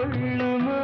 கொள்ளுமா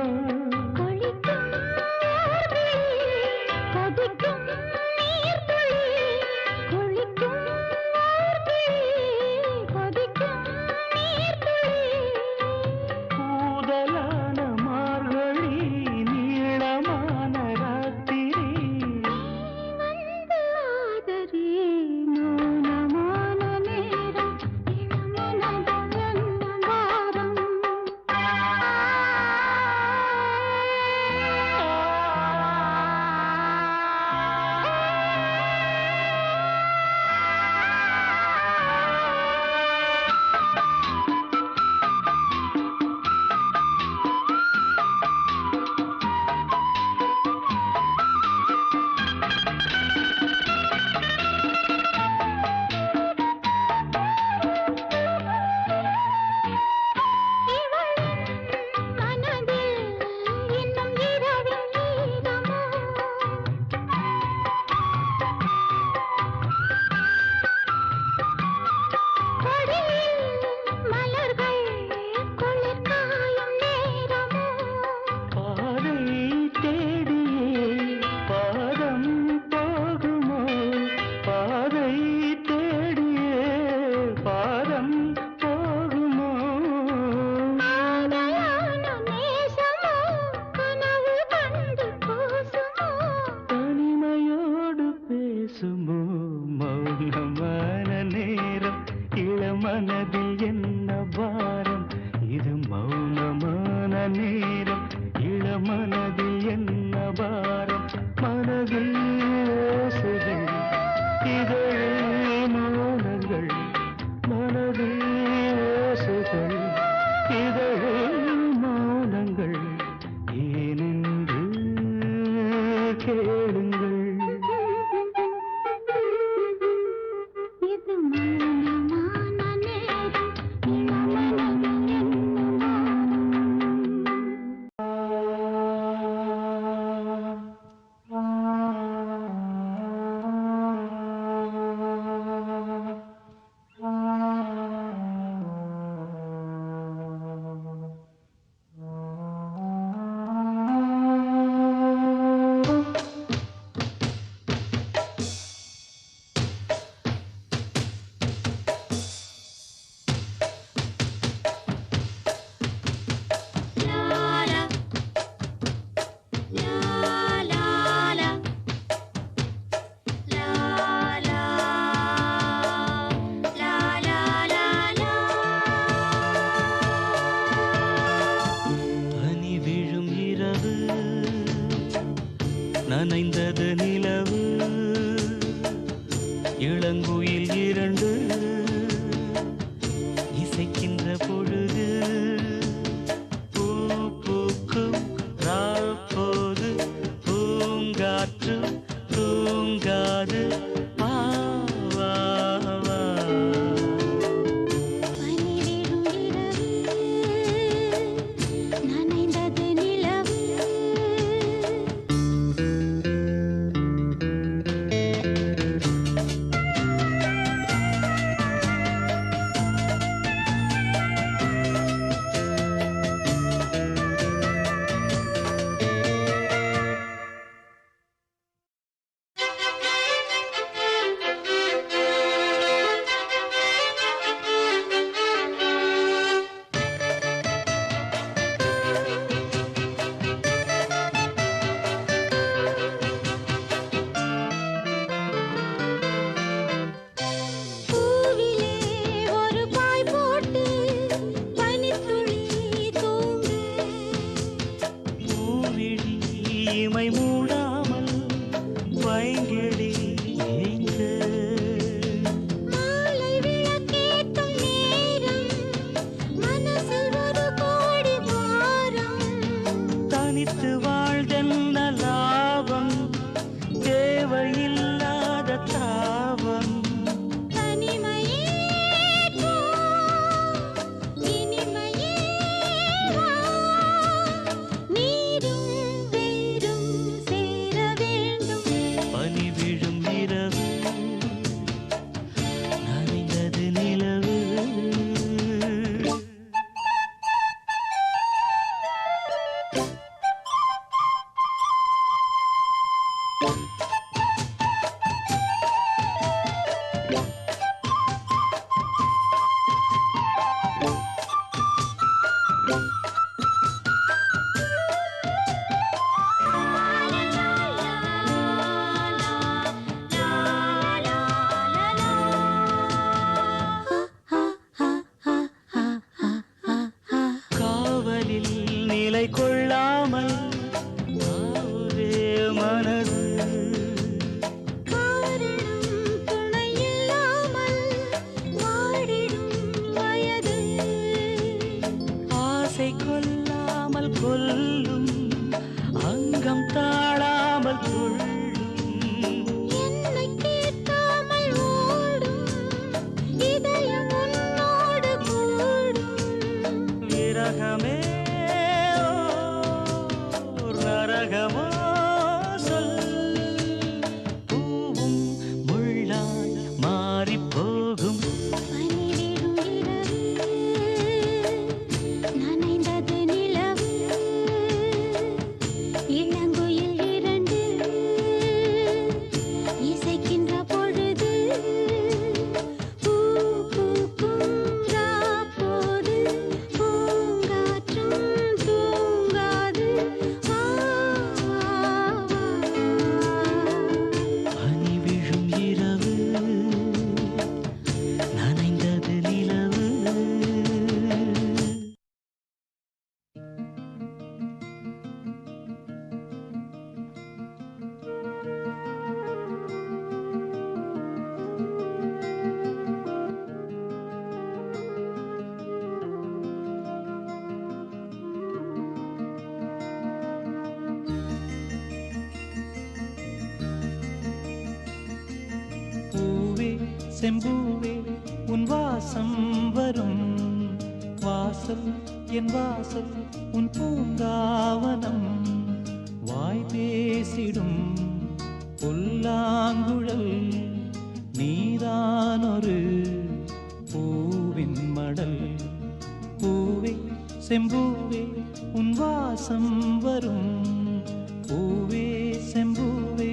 மனதில் என்ன பாரம் இது மௌனமான நேரம் இளமனதில் என்ன பாரம் மனதில் ஓசைகள் இதழில் மௌனங்கள் மனதில் ஓசைகள் இதழில் மௌனங்கள் ஏனென்று கேளுங்கள் நனைந்தது நிலவு இளங்குயில் இரண்டு இசைக்கின்ற பொழுது பூ பூக்கும் ராப்போது பூங்காற்று தூங்காது இமை மூடாமல் வைங்கிடி மாலை விளக்கேற்றும் நேரம் மனசில் ஒரு கோடி பாரம் தனித்து வாழ்தென்ன லாபம் தேவையில்லாத தாபம் காவலில் நிலை கொள்ளாமல் ஆவுதே மனது. காரணம் துணையில்லாமல் வாடிடும் வயது. ஆசை கொல்லாமல் கொல்லும் அங்கம் தாழாமல் கொள்ளும். என்னை கேட்காமல் ஓடும் இதயம் உன்னோடு கூடும். விரகமே ஓர் நரகமோ சொல். பூவும் முள்ளாய் மாறிப் போகும். பனிவிடும் இரவு நனைந்தது நிலவு. இளங்குயில் இரண்டு இசைக்கின்ற பொழுது. பூ பூக்கும் ராப்போது பூங்காற்றும் தூங்காது. வா, வா, வா. பனி விழும் இரவு நனைந்தது நிலவு. பூவே செம்பூவே உன் வாசம் வரும். வாசல் என் வாசல் உன் பூங்காவனம். வாய் பேசிடும் புல்லாங்குழல் நீதானொரு பூவின் மடல். பூவே செம்பூவே உன் வாசம் வரும். பூவே செம்பூவே.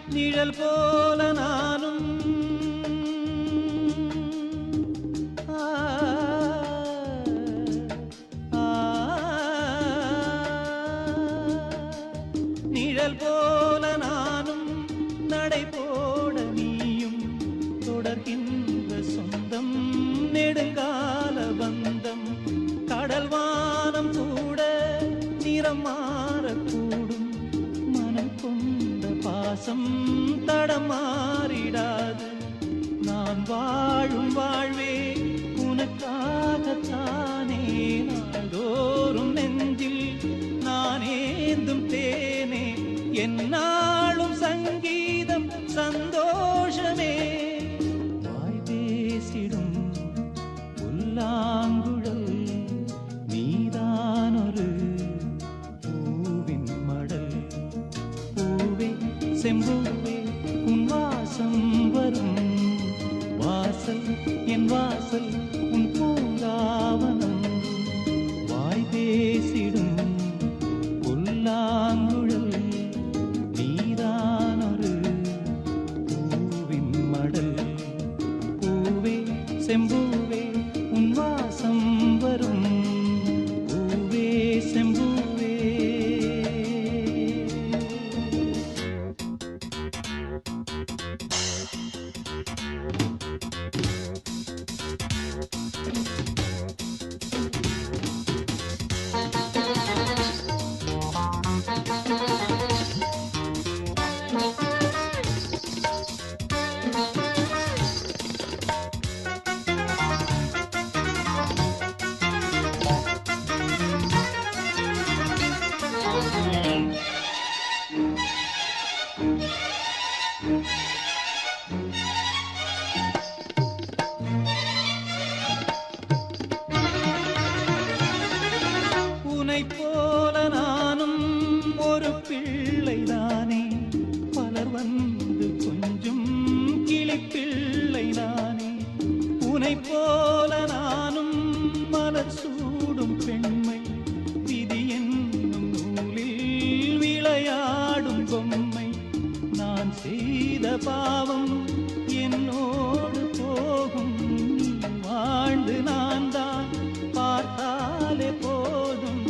நிழல் போல நானும் ஆ, ஆ, நிழல் போல நானும் நடை போட நீயும் தொடர்கின்ற சொந்தம் நெடுங்கால பந்தம். கடல் வானம் கூட நிறம் மாறக்கூடும். மனம் கொண்ட பாசம் தடம் மாறிடாது. நான் வாழும் வாழ்வே உனக்காகத்தானே. நாள்தோறும் நெஞ்சில் நான் ஏந்தும் தேனே. என்னாலும் சங்கீதம் சந்தோஷமே. வாய் பேசிடும் புல்லாங்குழல் நீதானொரு பூவின் மடல். பூவே செம்பூவே உன் வாசம் வரும். வாசல் என் வாசல் உன் பூங்காவனம். வாய் பேசிடும் புல்லாங்குழல் நீதானொரு பூவின் மடல். பூவே செம்பூவே உன் வாசம் வரும். பூவே செம்பூவே. பிள்ளைதானே, பலர் வந்து கொஞ்சம் கிளிப்பிள்ளை நானே. உனை போல நானும் மலர் சூடும் பெண்மை, விதி என்னும் நூலில் விளையாடும் பொம்மை. நான் செய்த பாவம் என்னோடு போகும், நீ வாழ்ந்து நான் தான் பார்த்தாலே போதும்.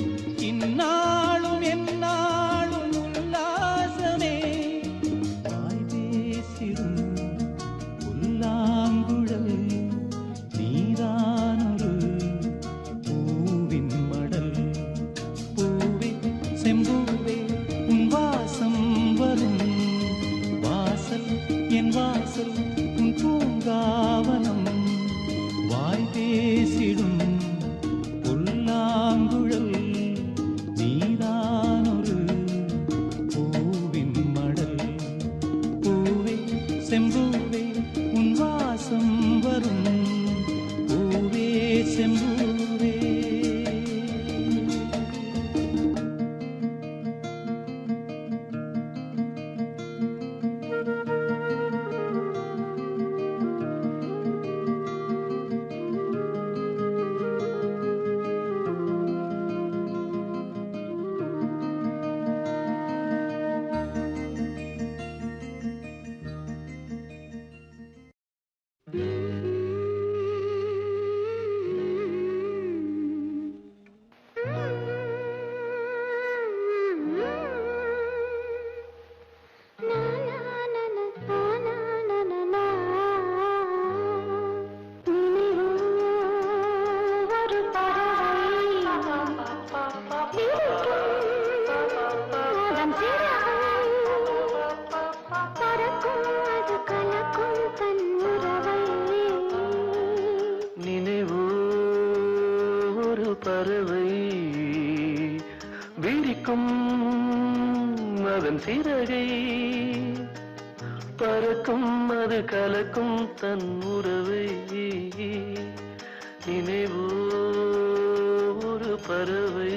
இந்நாளும் எந்நாளும் உல்லாசமே, வாய் பேசிடும் புல்லாங்குழல் நீதானொரு பூவின் மடல். பூவே செம்பூவே உன் வாசம் வரும், வாசல் என் வாசல் உன் பூங்காவனம். வாய் பேசிடும் புல்லாங்குழல் நீதானொரு பூவின் மடல். பூவே செம்பூவே உன் வாசம் வரும், பூவே செம்பூவே. பறவை விரிக்கும் அதன் சிறகை, பறக்கும் அது கலக்கும் தன் உறவை. நினைவோ ஒரு பறவை.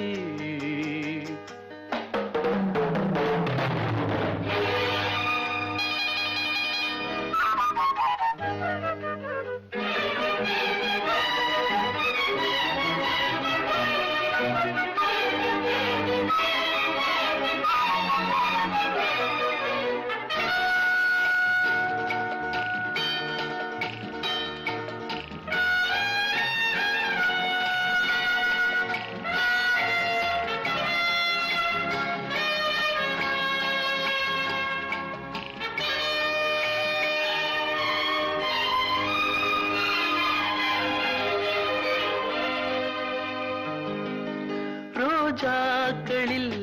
ரோஜாக்களில்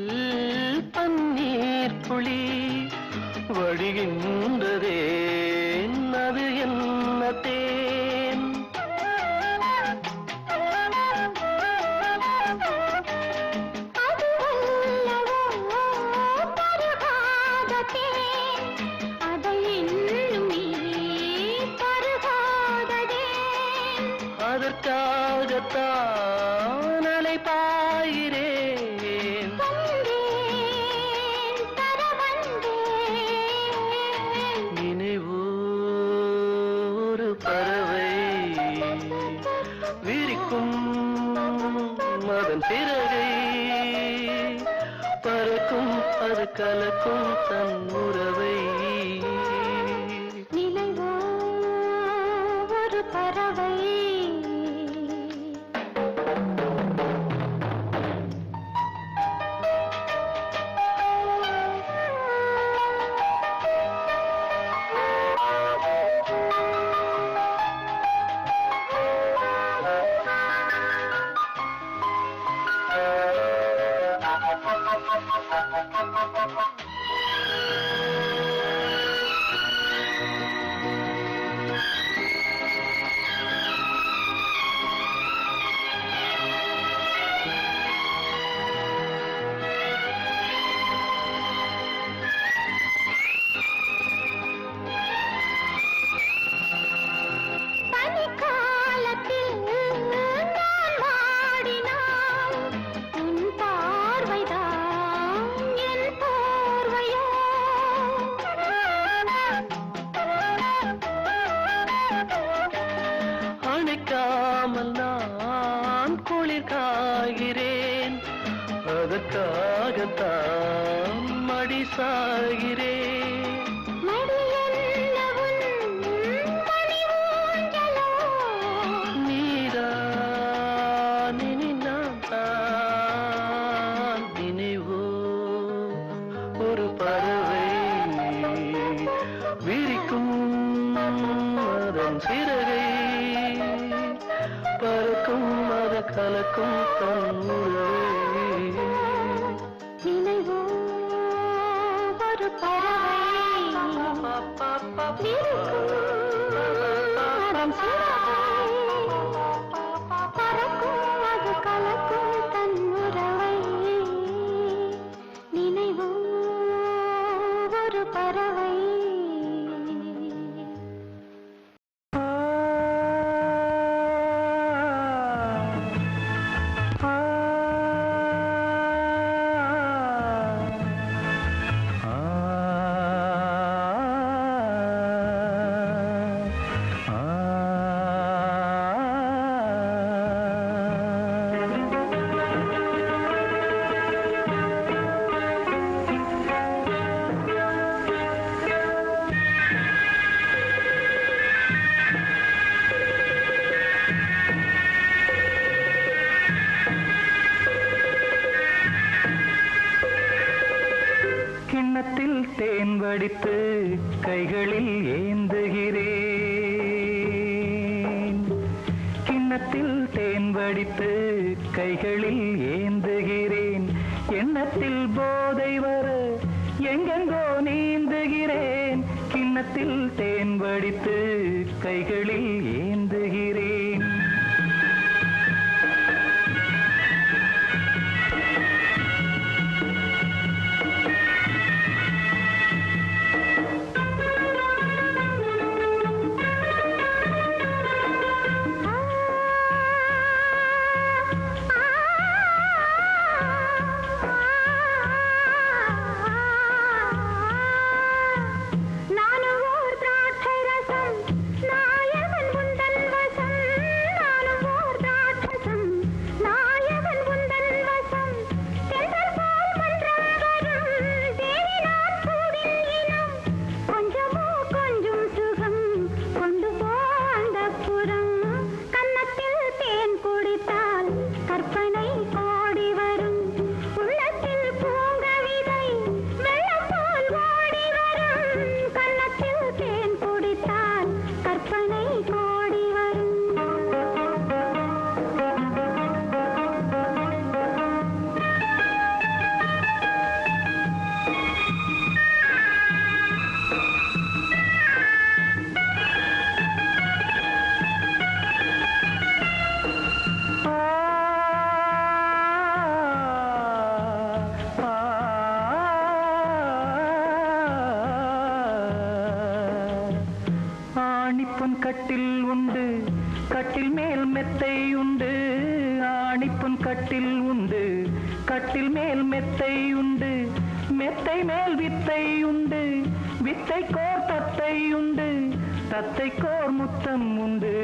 பன்னீர் துளி வழிகின்றதே, அது என்ன தேன்? அதற்காகத்தான் அலை பாயிரேன். நினைவோ ஒரு பறவை விரிக்கும் அதன் சிறகை, பறக்கும் அது கலக்கும் தன் உறவை. நினைவோ ஒரு பறவை. பாடி சாகிறேன். நீதான் இனி நான் தான். நினைவோ ஒரு பறவை விரிக்கும் அதன் சிறகை, பறக்கும் அத கலக்கும் தன் உறவை. நினைவோ ஒரு பறவை அதன் சிறகை, பறக்கும் அது கலக்கும் தன் உறவை. நினைவோ ஒரு பறவை. கிண்ணத்தில் தேன் வடித்து கைகளில் ஏந்துகிறேன். கிண்ணத்தில் தேன் வடித்து கைகளில் ஏந்துகிறேன். எண்ணத்தில் போதை வர எங்கெங்கோ நீந்துகிறேன். கிண்ணத்தில் தேன் வடித்து கைகளில் ஏந்துகிறேன். கட்டில் உண்டு, கட்டில் மேல் மெத்தை உண்டு. ஆணிப்பொன் கட்டில் உண்டு, கட்டில் மேல் மெத்தை உண்டு. மெத்தை மேல் வித்தை உண்டு, வித்தை கோர் தத்தை உண்டு. தத்தை கோர் முத்தம் உண்டு,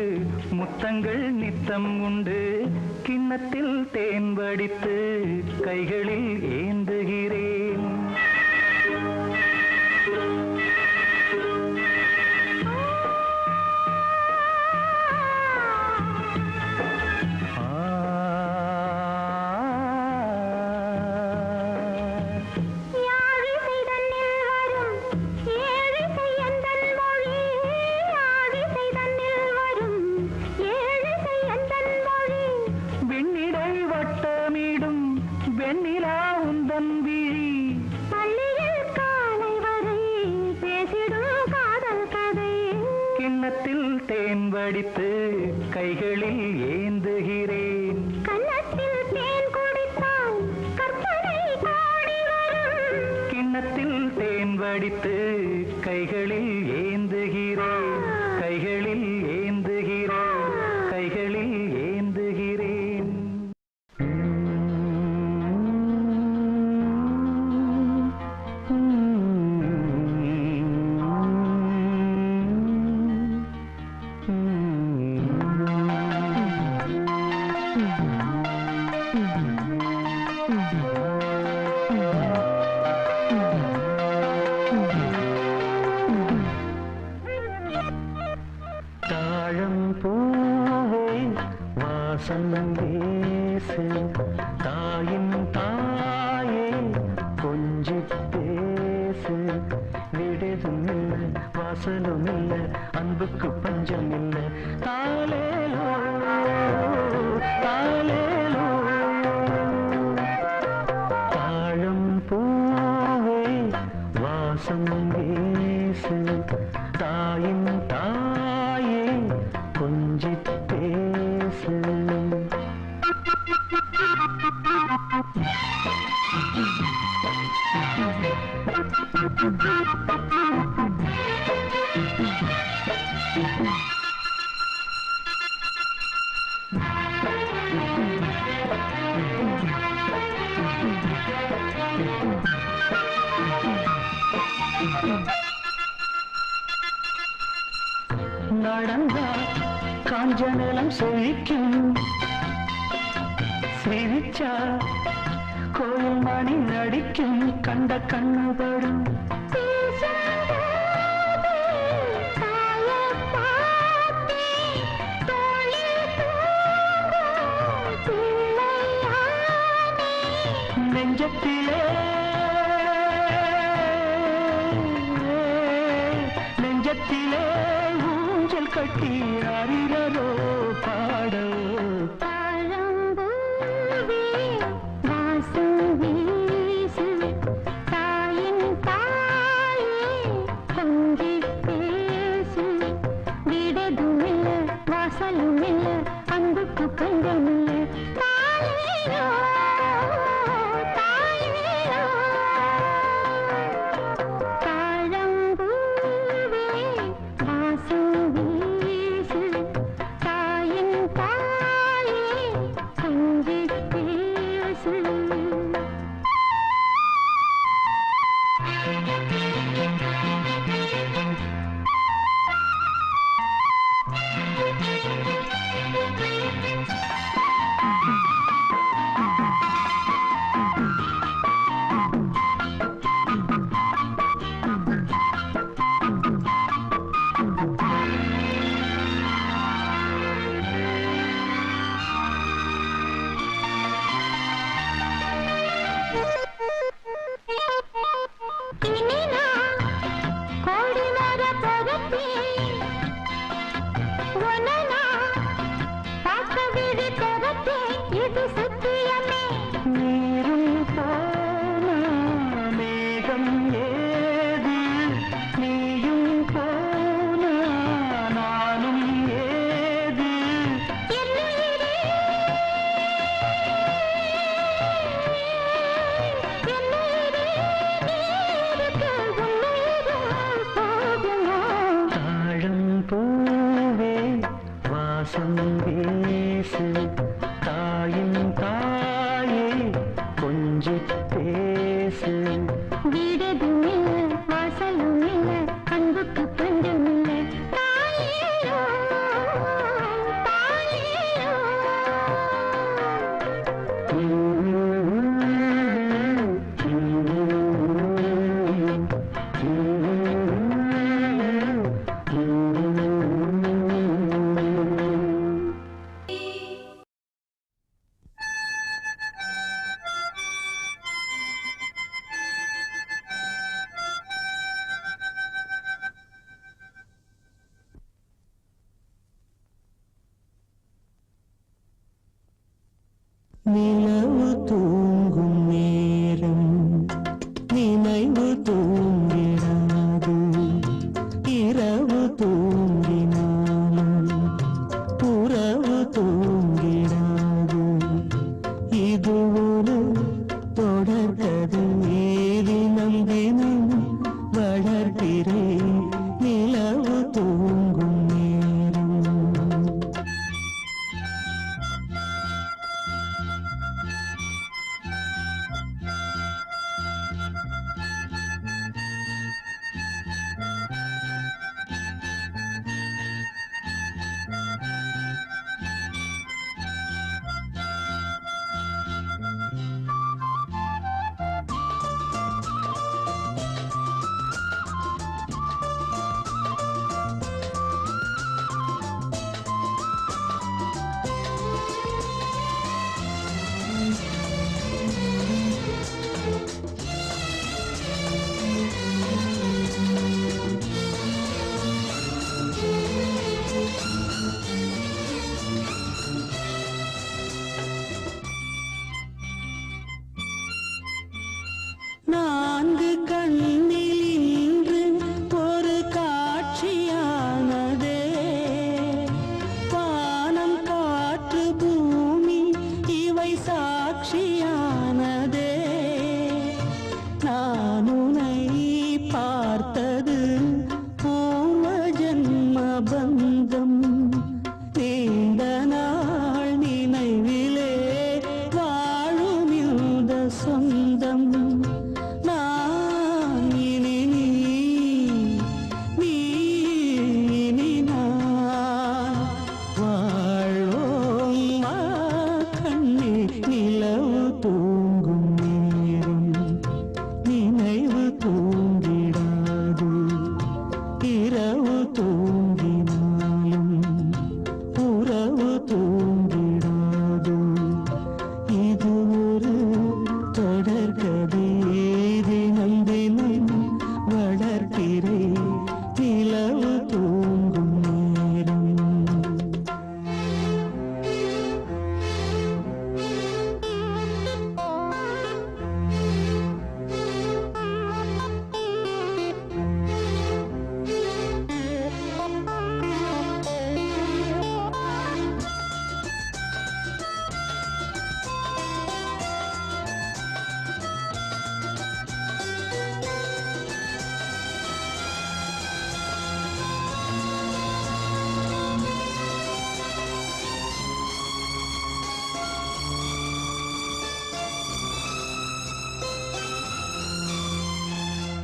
முத்தங்கள் நித்தம் உண்டு. கிண்ணத்தில் தேன் வடித்து கைகளில் ஏந்துகிறேன். வெண்ணிலா உந்தன் விழி பள்ளியில் காலை வரை பேசிடும் காதல் கதை. கிண்ணத்தில் தேன் வடித்து கைகளில் ஏந்துகிறேன். கன்னத்தில் தேன் குடித்தால் கற்பனை கோடி வரும். கிண்ணத்தில் தேன் வடித்து கைகளில் ஏந்துகிறேன். கைகளில் ஏந்துகிறேன். கைகளில் ஏந்துகிறேன். பேசு விடுதும் இல்லை வாசலும் இல்லை அன்புக்கு பஞ்சம் இல்லை தாலேலோ தாலேலோ தாழம் பூவே வாசம் வீசு தாயின் தாயே கொஞ்சி பேசு நடந்தா காஞ்ச நிலம் செழிக்கும் சிரிச்சா கோயில் மணி நடிக்கும் கண்ட கண்ணுபடும் நெஞ்சத்திலே நெஞ்சத்திலே ஊஞ்சல் கட்டி அறிரரோ பாடோ அன்புக்கு பஞ்சம் இல்லை நிலவு தூங்கும் நேரம் நினைவு தூங்கிடாது இரவு தூங்கினாலும் உறவு தூங்கிடாது இது ஒரு தொடர்கதை தினம் தினம் வளர்கிறேன் நிலவு தூங்கும் நேரம்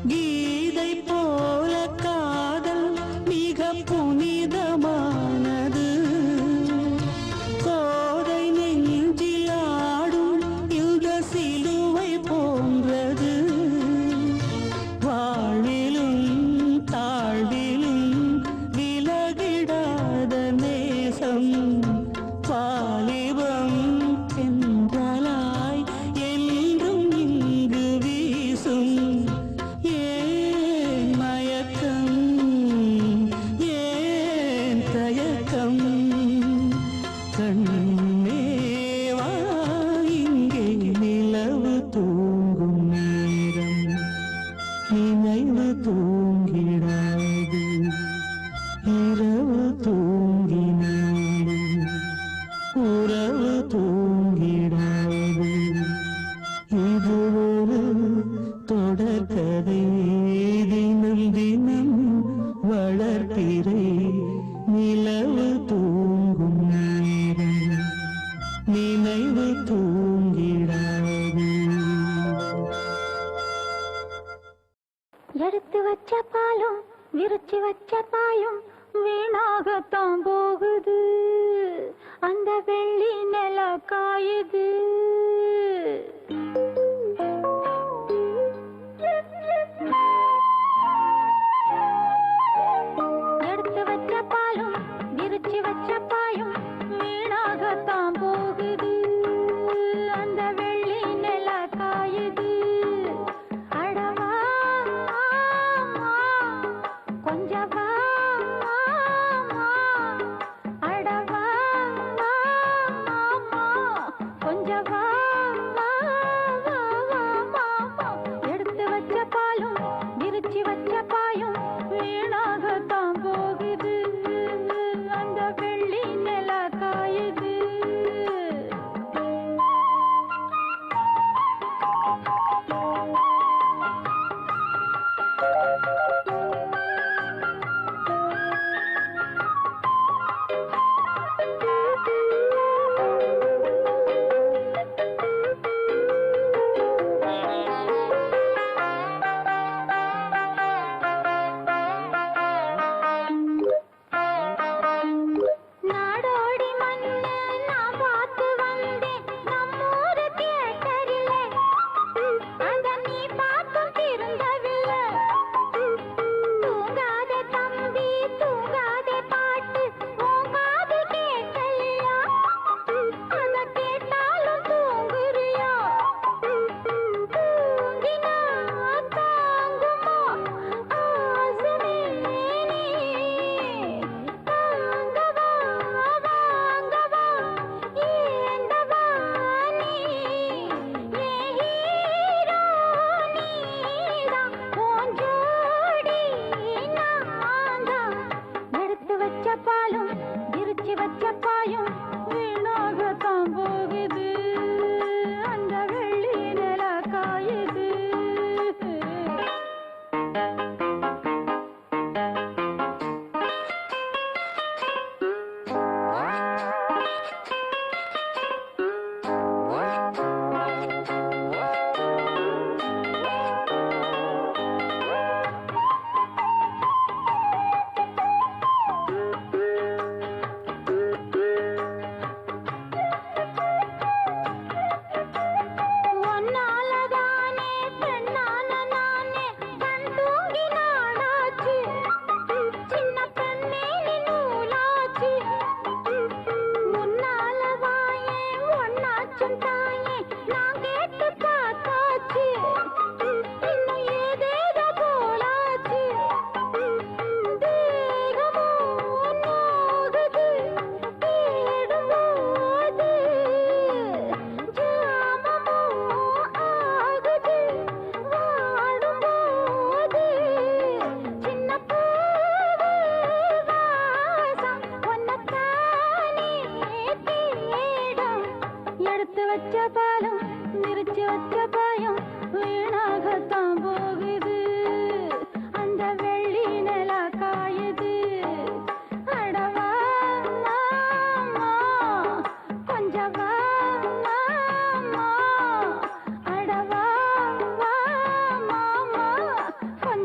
கீதை போல காதல் மிக புனிதமானது. கோதை நெஞ்சில் ஆடும் இந்த சிலுவை போன்றது. வாழ்விலும் தாழ்விலும் விலகிடாத நேசம். வாலிபம் என்றலாய் என்றும் இங்கு வீசும். ஏன் மயக்கம், ஏன் தயக்கம்? கண்ணேவா இங்கே நிலவு தூங்கும் நேரம். நினைவு தூங்கிடாது இரவு தூங்கினாலும் உறவு தூங்கிடாது. இது ஒரு தொடர்கதை, தினம் தினம் வளர்ப்பிறை. நிலவு தூங்கும் நேரம், நினைவு தூங்கிடாது. எடுத்து வச்ச பாலும் விரிச்சு வச்ச பாயும் வீணாகத்தான் போகுது. அந்த வெள்ளி நில காயுது. எடுத்து வச்ச பாலும் விரிச்சு வச்ச பாயும் வீணாகத்தான் போகுது. அந்த வெள்ளி நில காயுது. அடவா கொஞ்சவா அடவா கொஞ்சவா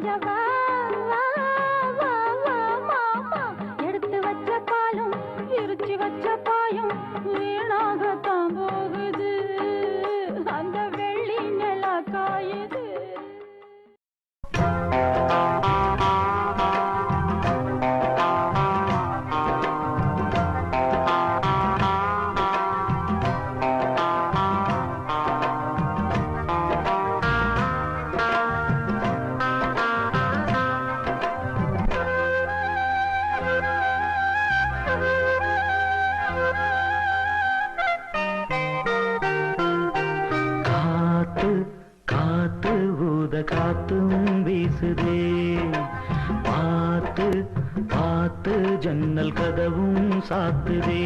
கொஞ்சம் வா வா வா வா மாமா எடுத்து வச்ச பாலும் விரிச்சு வச்ச பாயும் வீணாகத்தான் போகுது அந்த வெள்ளி நிலா காயுது காத்தும் வீசுதே பார்த்து பார்த்து ஜன்னல் கதவும் சாத்துதே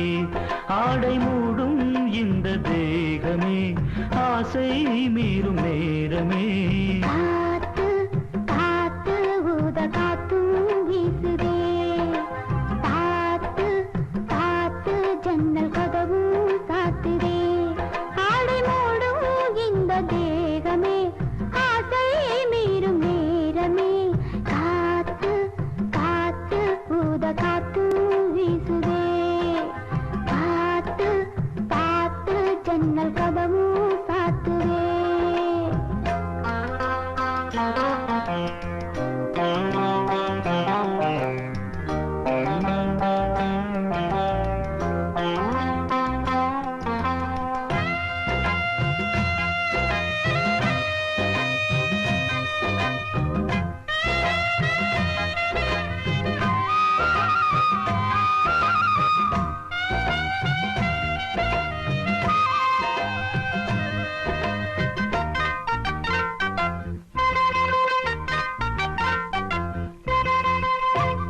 ஆடை மூடும் இந்த தேகமே ஆசை மீறும் நேரமே காத்து காத்து ஊத காத்தும் வீசுதே பார்த்து பார்த்து ஜன்னல் கதவும் சாத்துதே ஆடை மூடும் இந்த தேகமே ஆசை மீறும் நேரமே காத்து காத்து ஊத காத்தும் வீசுதே பார்த்து பார்த்து ஜன்னல் கதவும் சாத்துதே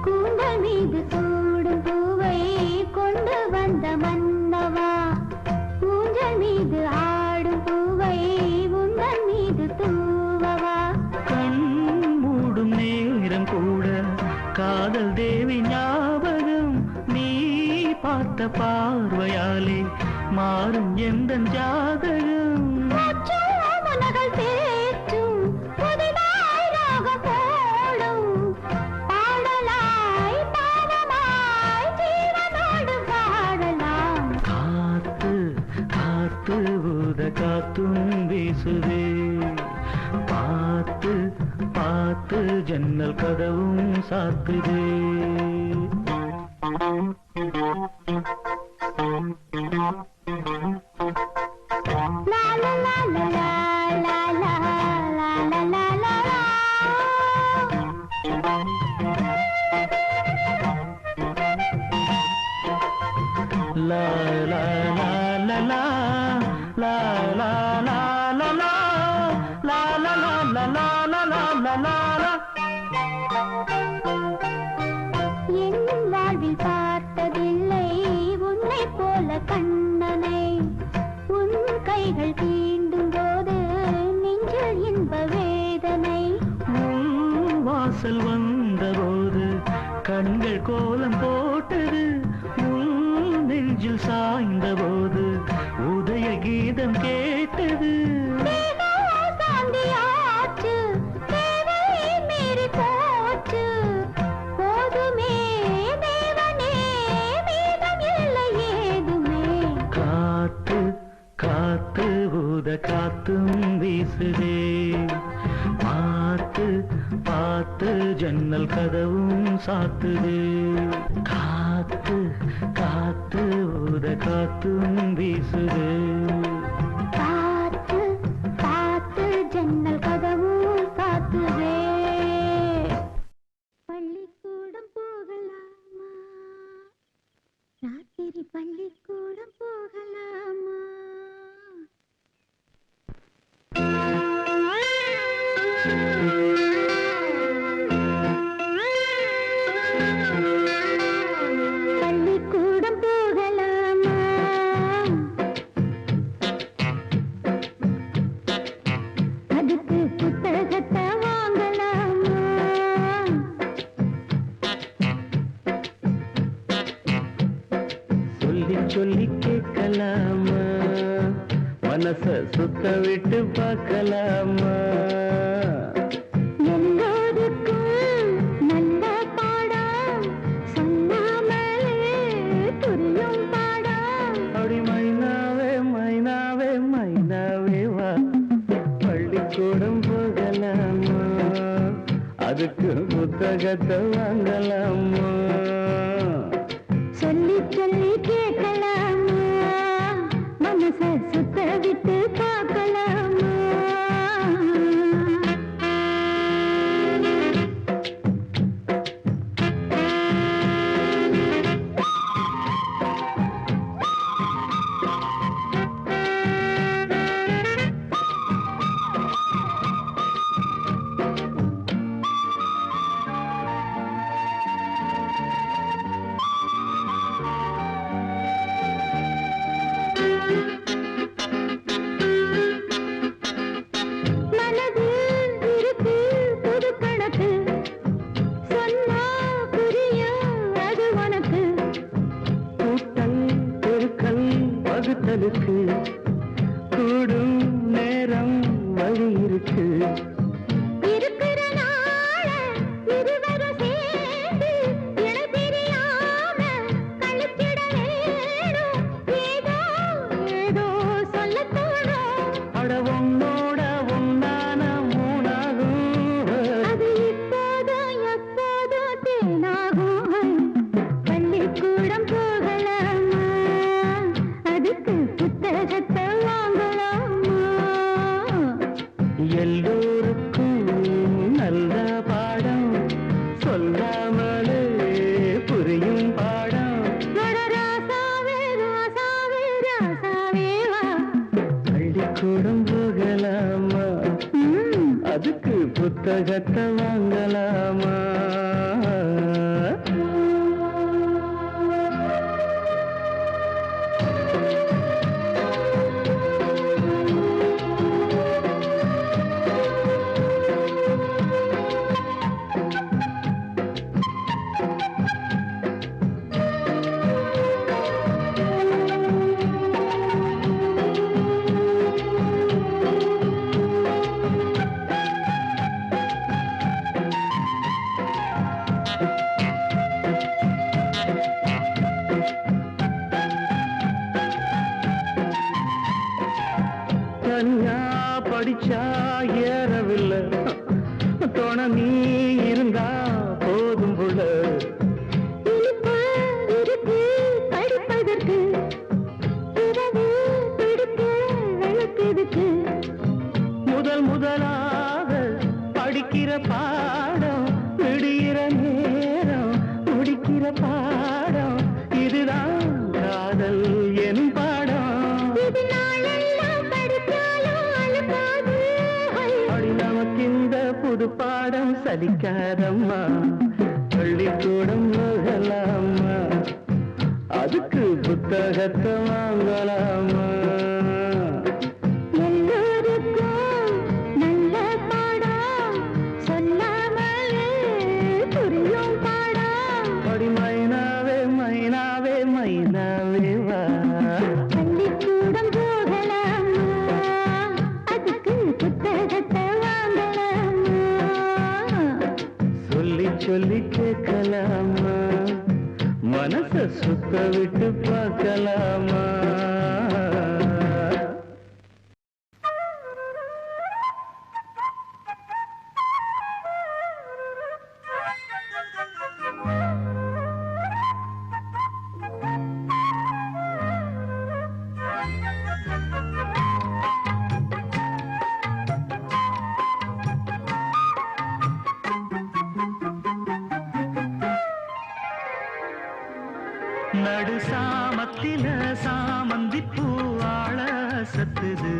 கூந்தல் மீது சூடும் பூவை கொண்டு வந்த மன்னவா ஊஞ்சல் மீது ஆடும் பூவை உந்தன் மீது தூவவா கண் மூடும் நேரம் கூட காதல் தேவி ஞாபகம் நீ பார்த்த பார்வையாலே மாறும் எந்த ஜாதகம் மனகள் பேச்சும் புதிதாய் ராகம் போடும் பாடலாய் பாவமாய் ஜீவனோடு வாழலாம் காத்து காத்து ஊத காத்தும் வீசுதே பார்த்து பார்த்து ஜன்னல் கதவும் சாத்துதே லா லா லா லா லா லா லா லா லா லா லா. லா லா லா லா லா லா லா லா லா லா லா லா லா லா லா லா லா லா லா. என் வாழ்வில் பார்த்ததில்லை உன்னை போல கண்ணனை உன் கைகள் தீண்டும் போது நெஞ்சில் இன்ப வேதனை உன் வாசல் வந்தபோது கண்கள் கோலம் போட்டது உன் நெஞ்சில் சாய்ந்தபோது உதய கீதம் கேட்டது சாந்தியாச்சு தேவை மீறி போச்சு போதுமே தேவனே மீதம் இல்லை ஏதுமே காத்து காத்து ஊத காத்தும் வீசுதே பார்த்து பார்த்து ஜன்னல் கதவும் சாத்துதே காத்து காத்து ஊத காத்தும் வீசுதே பார்த்து பார்த்து ஜன்னல் கதவும் சாத்துதே பள்ளிக்கூடம் போகலாமா ராத்திரி பள்ளிக்கூடம் போகலாமா பள்ளிக்கூடம் போகலாமா அதுக்கு புத்தகத்தை வாங்கலாமா சொல்லி சொல்லி கேட்கலாமா மனச சுத்த விட்டு பார்க்கலாமா எல்லோருக்கும் அதுக்கு புத்தகத்தை வாங்கலாமா? சொல்லி சொல்லி கேட்கலாமா? மனச சுத்த விட்டு பார்க்கலாமா? கூடும் நேரம் வழி இருக்கு. இருக்கிற நாள இருவரும் சேர்ந்து இணை தெரியாம கழிச்சிட வேணும். ஏதோ ஏதோ சொல்ல தோணும். அட உன்னோட உன்னான மூணாகும். அது இப்போதும் எப்போதும் தேனாகும். பள்ளிக்கூடம் போகலாமா? அதுக்கு புத்தகத்தை வாங்கலாமா? எல்லோருக்கும் நல்ல பாடம் சொல்லாமலே புரியும் பாடம். ராசாவே ராசாவே ராசாவே வா. பள்ளிக்கூடம் போகலாமா? அதுக்கு புத்தகத்தை வாங்கலாமா? தனியா படிச்சா ஏறவில்லை, தோண நீ இருந்தா போதும் புள்ள. இருக்கு படிப்பதற்கு, பிறகு பிடிக்க விளக்குதுக்கு. முதல் முதலாக படிக்கிற பாடம் விடுகிற நேரம் முடிக்கிற பாடம். இதுதான் காதல் எனும் பாடம். நமக்கிந்த புது பாடம் சலிக்காதம்மா. பள்ளிக்கூடம் போகலாமா? அதுக்கு புத்தகத்தை வாங்கலாமா? எல்லோருக்கும் நல்ல பாடம் சொல்லாமலே புரியும் பாடம். படி மைனாவே மைனாவே மைனாவே வா. பள்ளிக்கூடம் போகலாமா? அதுக்கு புத்தகத்தை வாங்கலாமா? சொல்லி சொல்லி கேட்கலாமா? மனச சுத்த விட்டு பார்க்கலாமா? நடு சாமத்தில சாமந்தி பூவாழ சத்துது,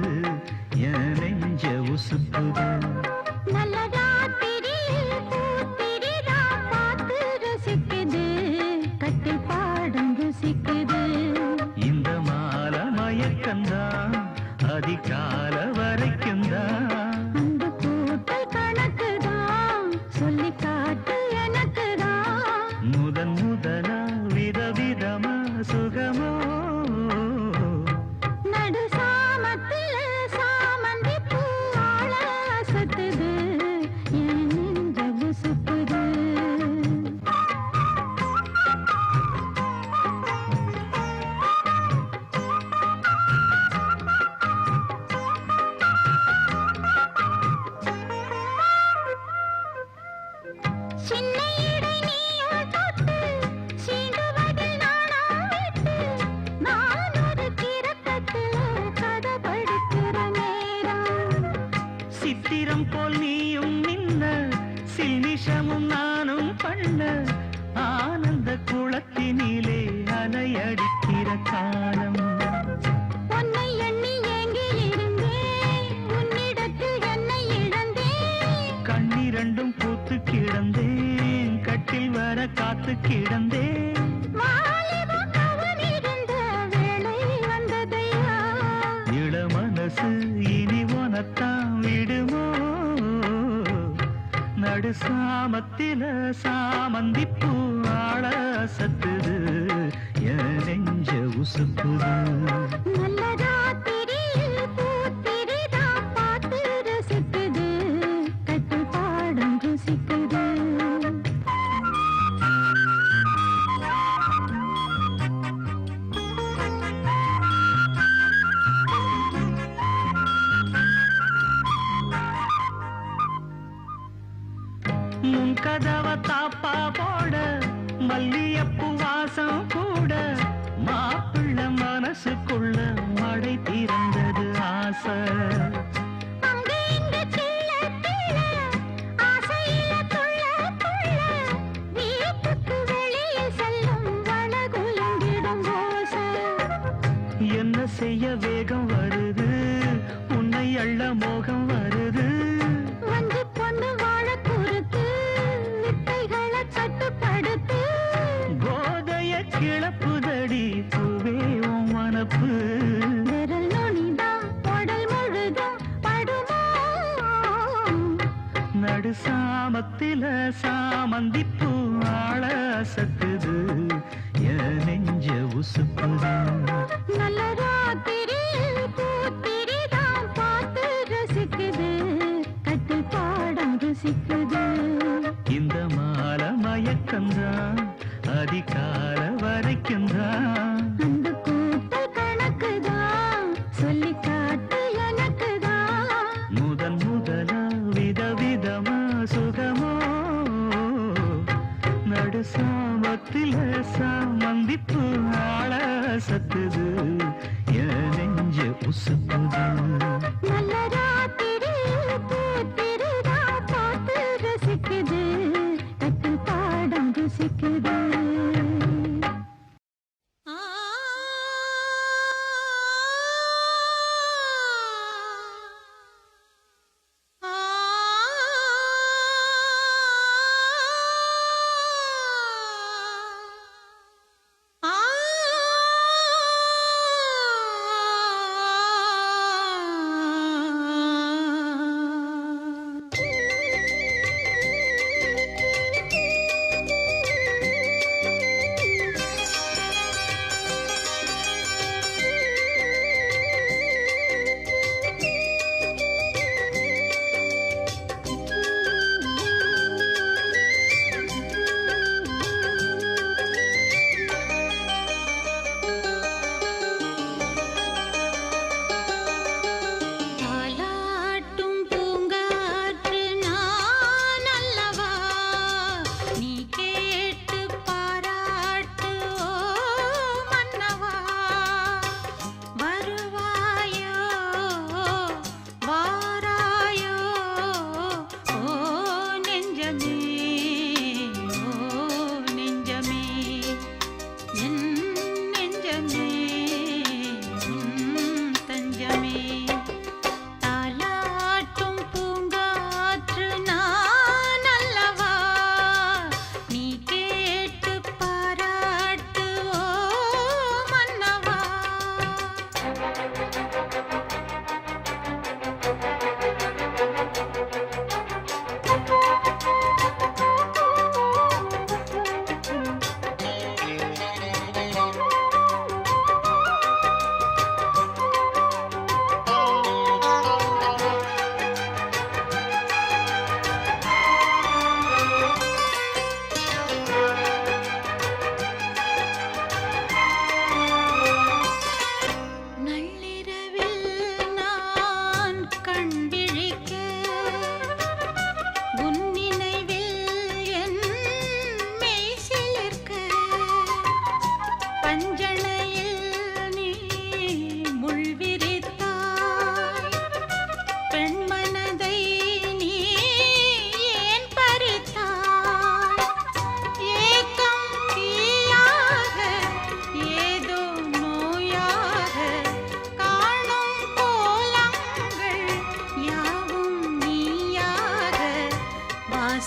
என் நெஞ்ச உசுப்புது. நல்ல ராத்திரியில் பூத்திரிரா பார்த்து ரசிக்குது, கட்டில் பாடம் ருசிக்குது. இந்த மால மயக்கந்தான் அதிகால வரைக்கும் தான். அந்த கூட்டல் கணக்குதான் சொல்லி காட்டு எனக்குதான். முதன் முதலா விதவிதமா சுகமோ. நடு சாமத்தில சாமந்தி பூவாழ சத்து, சின்ன இடை நீயும் தொட்டு சீண்டுவதில் நாணம் விட்டு நான் ஒரு கிறக்கத்தில் கதை படிக்கிற நேரம். சித்திரம் போல் நீயும் நின்ன சில்மிஷமும் நானும் பண்ண ஆனந்த குளத்தினிலே அலையடிக்கிற காலம். உன்னை எண்ணி ஏங்கி இருந்தேன், உன்னிடத்தில் என்னை இழந்தேன். கண்ணிரண்டும் பூத்து கிடந்தேன், கட்டில் வர காத்து கிடந்தேன். வாலிபம் கவனிருந்த வேளை வந்ததையா, இள மனசு இனி உனத்தான் விடுமோ? நடு சாமத்தில சாமந்திப்பூ ஆள சத்துது, என் நெஞ்ச உசுப்புது. நல்ல ராத்திரியில் பூத்திரிதா பார்த்து ரசிக்குது, கட்டில் பாடம் ருசிக்குது. முன் கதவ தாப்பா போட மல்லியப்பூ வாசம் கூட மாப்பிள்ள மனசுக்குள்ள மடை திறந்தது ஆசை. அங்க இங்க கிள்ள கிள்ள ஆசையில துள்ள துள்ள வீட்டுக்கு வெளியில் செல்லும் வளகுலங்கிடும் ஓசை. என்ன செய்ய வேகம் வருது, உன்னை அள்ள மோகம் வருது. வந்து பொண்ணு வாழ குறுத்து வித்தைகளை கட்டுப்படுத்து. போதைய கிளப்புதடி பூவே உன் மனப்பு. விரல் நுனிதான் உடல் முழுதும் படுமோ? நடு சாமத்தில சாமந்திப்பூ ஆள சத்துது, என் நெஞ்ச உசுப்புது. நல்ல ராத்திரியில் பூத்திரிதான் பார்த்து ரசிக்குது, கட்டில் பாடம் ருசிக்குது. இந்த மால மயக்கந்தான் அதிகால வரைக்கும்தான். அந்த கூட்டல் கணக்குதான் சொல்லி காட்டு எனக்குதான். முதன் முதலா விதவிதமா சுகமோ? நடு சாமத்தில சாமந்திப்பு ஆள சத்துது, என் நெஞ்ச உசுப்புது. நல்ல ராத்திரியில் பூத்திரிதான் பார்த்து ரசிக்குது, கட்டில் பாடம் ருசிக்குது.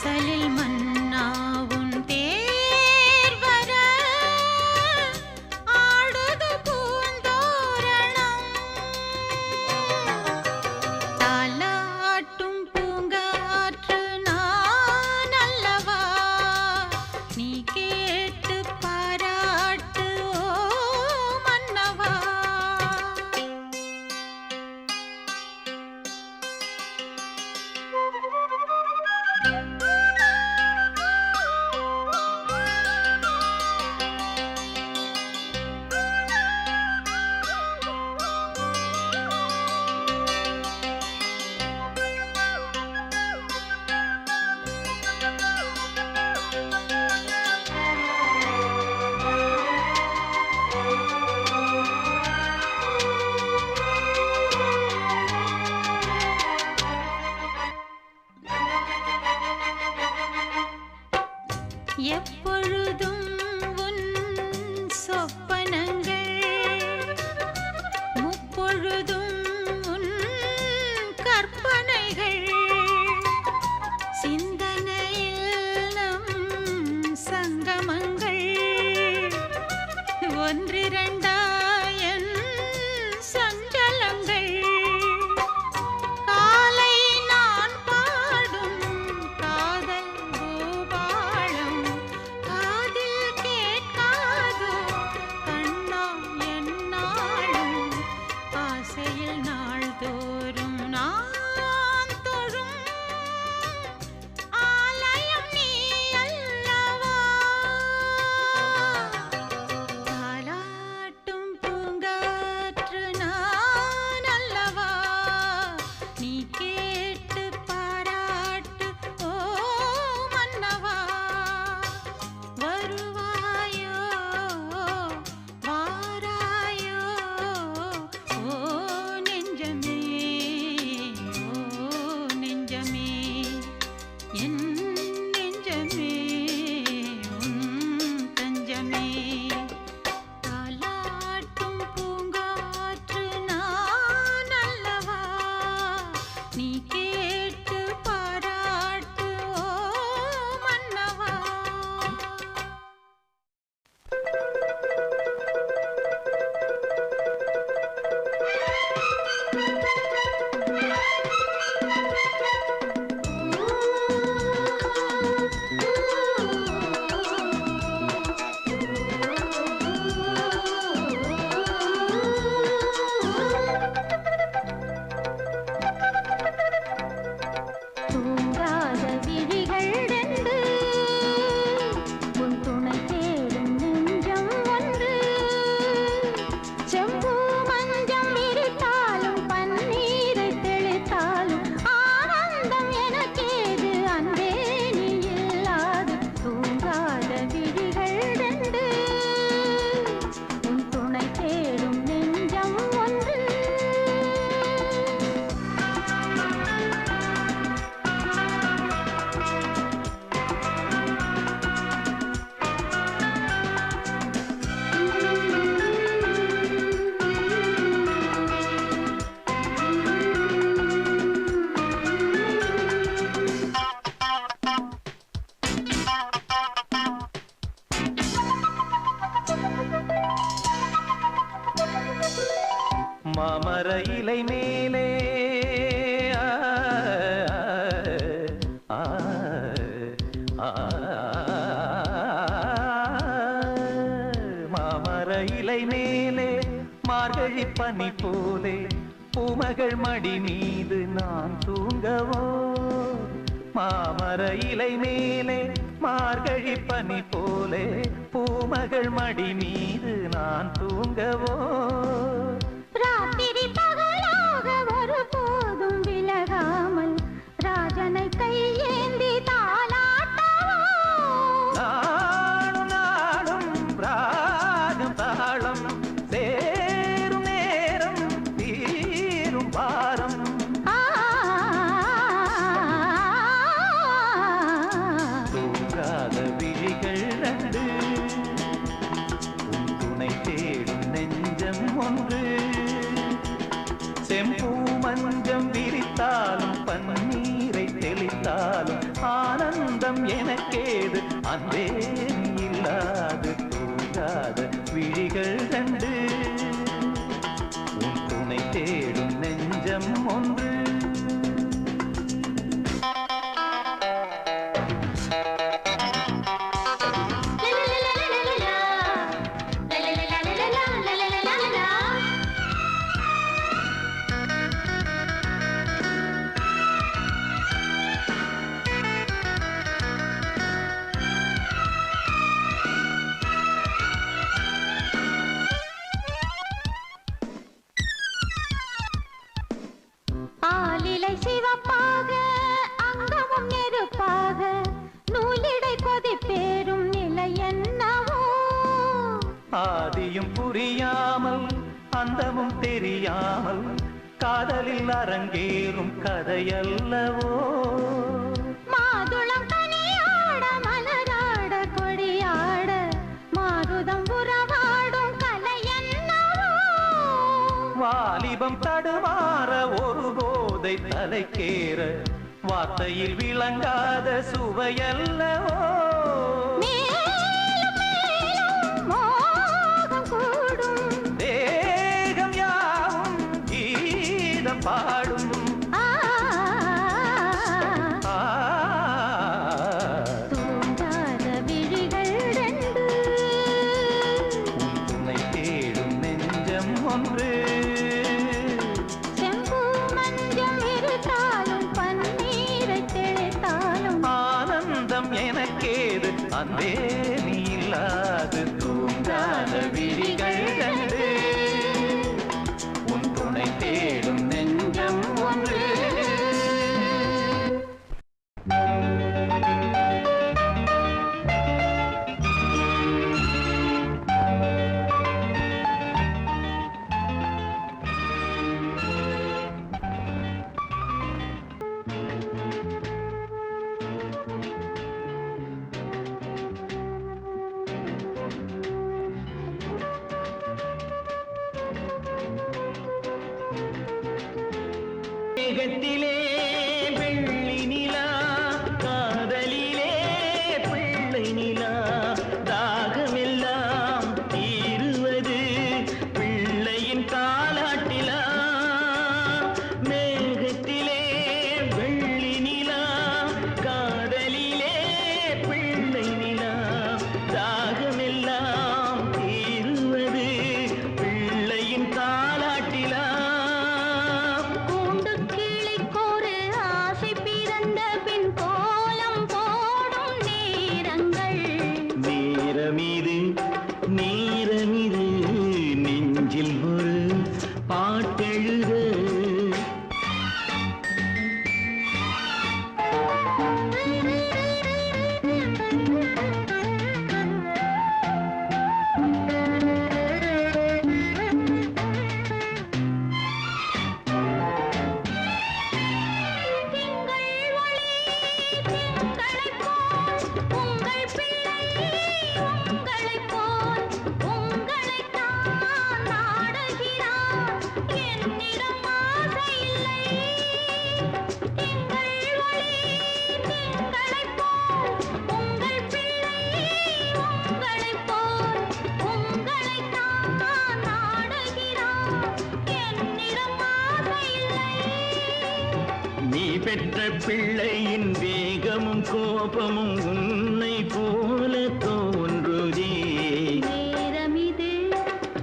வாசலில் மன்னாவும் தேர் வர ஆடுது பூந்தோரணம் தாலாட்டும் பூங்காற்று நான் அல்லவா நீ கேட்டு பாராட்டு ஓ மன்னவா எப்பொழுதும் உன் சொப்பனங்கள் முப்பொழுதும் உன் கற்பனைகள் சிந்தனையில் நம் சங்கமங்கள் ஒன்றிரண்டாயன் சஞ்சலங்கள் காலை நான் பாடும் காதல் பூபாளம் காதில் கேட்காதோ கண்ணா என்னாலும் ஆசையில் நாள்தோறும் நான் தொழும் ஆலயம் நீ அல்லவா தாலாட்டும் பூங்காற்று நான் அல்லவா நீ கேட்டு பாராட்டு ஓ மன்னவா வருவாயோ வாராயோ ஓ நெஞ்சமே என் நெஞ்சமே உன் தஞ்சமே தாலாட்டும் பூங்காற்று நான் அல்லவா நீ கேட்டு பாராட்டு ஓ மன்னவா தூங்காத விழிகள் ரெண்டு உன் துணை தேடும் நெஞ்சம் ஒன்று செம்பு மஞ்சம் விரித்தாலும் பன்னீரை தெளித்தாலும் ஆனந்தம் எனக்கேது அன்பே நீ இல்லாது தூங்காத விழிகள் ரெண்டு உன் துணை தேடும் நெஞ்சம் ஒன்று மாமர இலை மேலே ஆ, ஆ, மாமர இலை மேலே மார்கழி பனி போலே பூமகள் மடி மீது நான் தூங்கவோ மாமர இலை மேலே மார்கழி பனி போலே பூமகள் மடி மீது நான் தூங்கவோ ராத்திரி பகலாக ஒருபோதும் விலகாமல் ராஜனை கையேந்தி தாலாட்டவோ நாடும் நாடும் ராகம் தாளம் சேரும் நேரம் தீரும் பாரம் தூங்காத விழிகள் ரெண்டு உன் துணை தேடும் நெஞ்சம் ஒன்று செம்பூ மஞ்சம் விரித்தாலும் பன்னீரை தெளித்தாலும் ஆனந்த ஆனந்தம் எனக்கேது அன்பே நீ இல்லாது தூங்காத விழிகள் கண்டு உன் துணை தேடும் நெஞ்சம் ஒன்று சிவப்பாக அங்கமும் நெருப்பாக நூலிடை கொதிப்பேறும் நிலை என்னவோ ஆதியும் புரியாமல் அந்தமும் தெரியாமல் காதலில் அரங்கேறும் கதையல்லவோ மாதுளம் கனியாட மலராட கொடியாட மாருதம் உறவாடும் கலை என்னவோ வாலிபம் தடுமாற ஒரு போதை தலைக்கேற வார்த்தையில் விளங்காத சுவையல்லவோ மேலும் மேலும் மோகம் கூடும் தேகம் யாவும் கீதம் பாடும் தூங்காத விழிகள் ரெண்டு உன்னை தேடும் நெஞ்சம் ஒன்று செம்பு மஞ்சம் இருத்தாலும் பன்னீரை தெளித்தாலும் ஆனந்தம் எனக்கேது அன்பே நீ இல்லாது தூங்காத விழிகள் கண்டு உன் துணை தேடும் நெஞ்சம் ஒன்று மேகத்திலே வெள்ளி நிலா காதலிலே பிள்ளை நிலா தாகமெல்லாம் தீருவது பிள்ளையின் தாலாட்டிலா மேகத்திலே வெள்ளி நிலா காதலிலே பிள்ளை நிலா தாகமெல்லாம் தீருவது பிள்ளையின் தாலாட்டிலா நீரமிது நெஞ்சில் ஒரு பாட்டெழுத நீ பெற்ற பிள்ளையின் வேகமும் கோபமும் உன்னை போல தோன்றுதே நேரமிது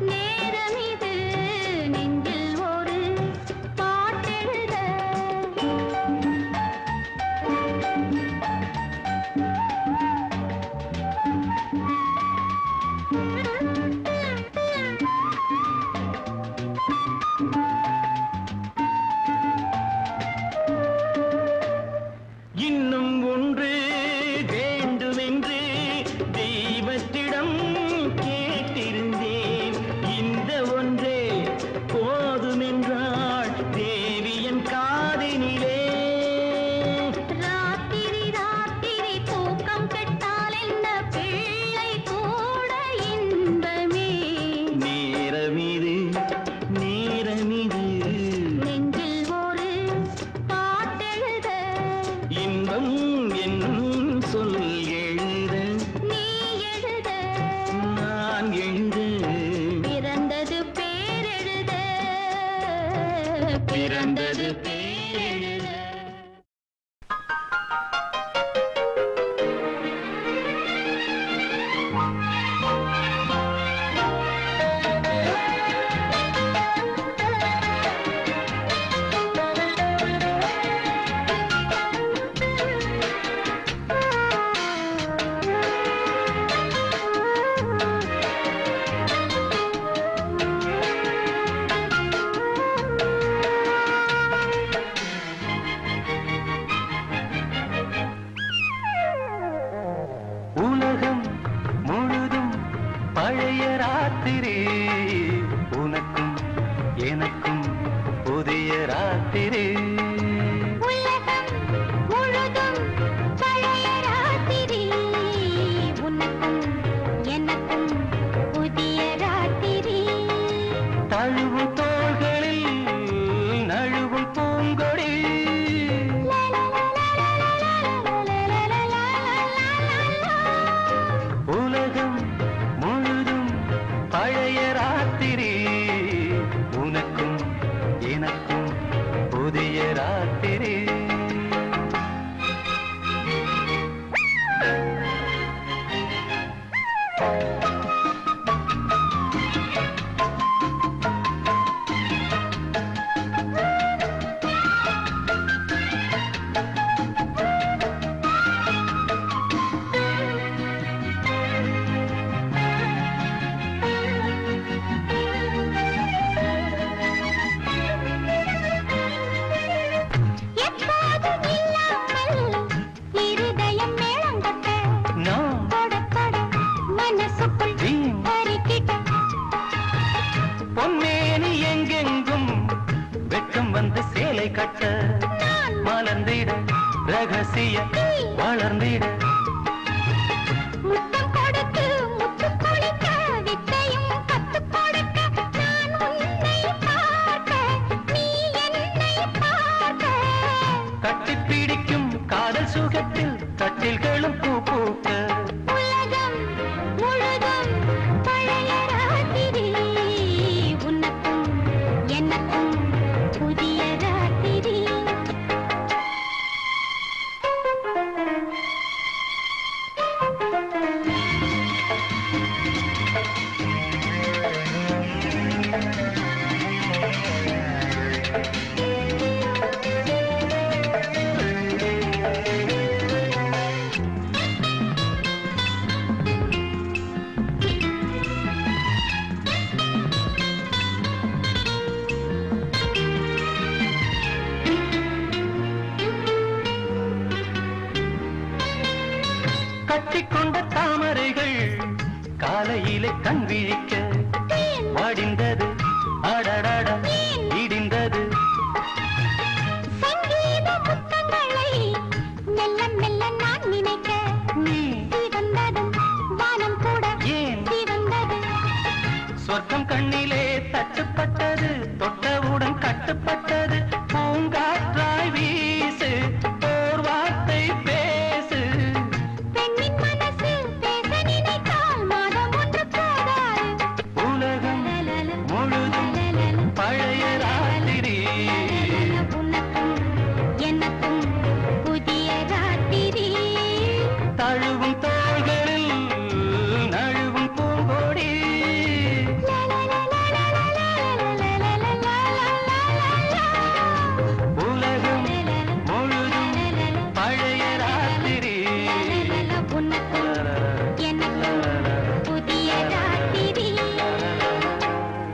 நேரமிது நெஞ்சில் ஒரு பாட்டெழுத இன்னும் ஒன்று வேண்டுமென்று உலகம் முழுதும் பழைய ராத்திரி உனக்கும் எனக்கும் புதிய ராத்திரி உலகம் முழுதும் பழைய ராத்திரி உனக்கும் எனக்கும் புதிய ராத்திரி தழுவும் தோள்களில் நழுவும் பூங்கொடி உலகம் முழுதும் பழைய ராத்திரி உனக்கும் எனக்கும் புதிய ராத்திரி எப்போதும் இல்லாமல் இருதயம் மேளம் கொட்ட நான் தொட தொட மனசுக்குள் வீண் பறிக்கிட்ட பொன்னேனி எங்கெங்கும் வெட்கம் வந்து சேலை கட்ட மலர்ந்திட ரகசிய வளர்ந்திட முத்தம் கொடுத்து முத்து குளிக்க வித்தையும் கத்துக் கொடுக்க நான் உன்னை பார்க்க நீ என்னை பார்க்க கட்டிப் பிடிக்கும் காதல் சுகத்தில் கட்டில்களும் பூ பூக்க உலகம் முழுதும் பழைய ராத்திரி உனக்கும் எனக்கும் புதிய ராத்திரி கட்டிக்கொண்ட தாமரைகள் காலையிலே கண் விழிக்க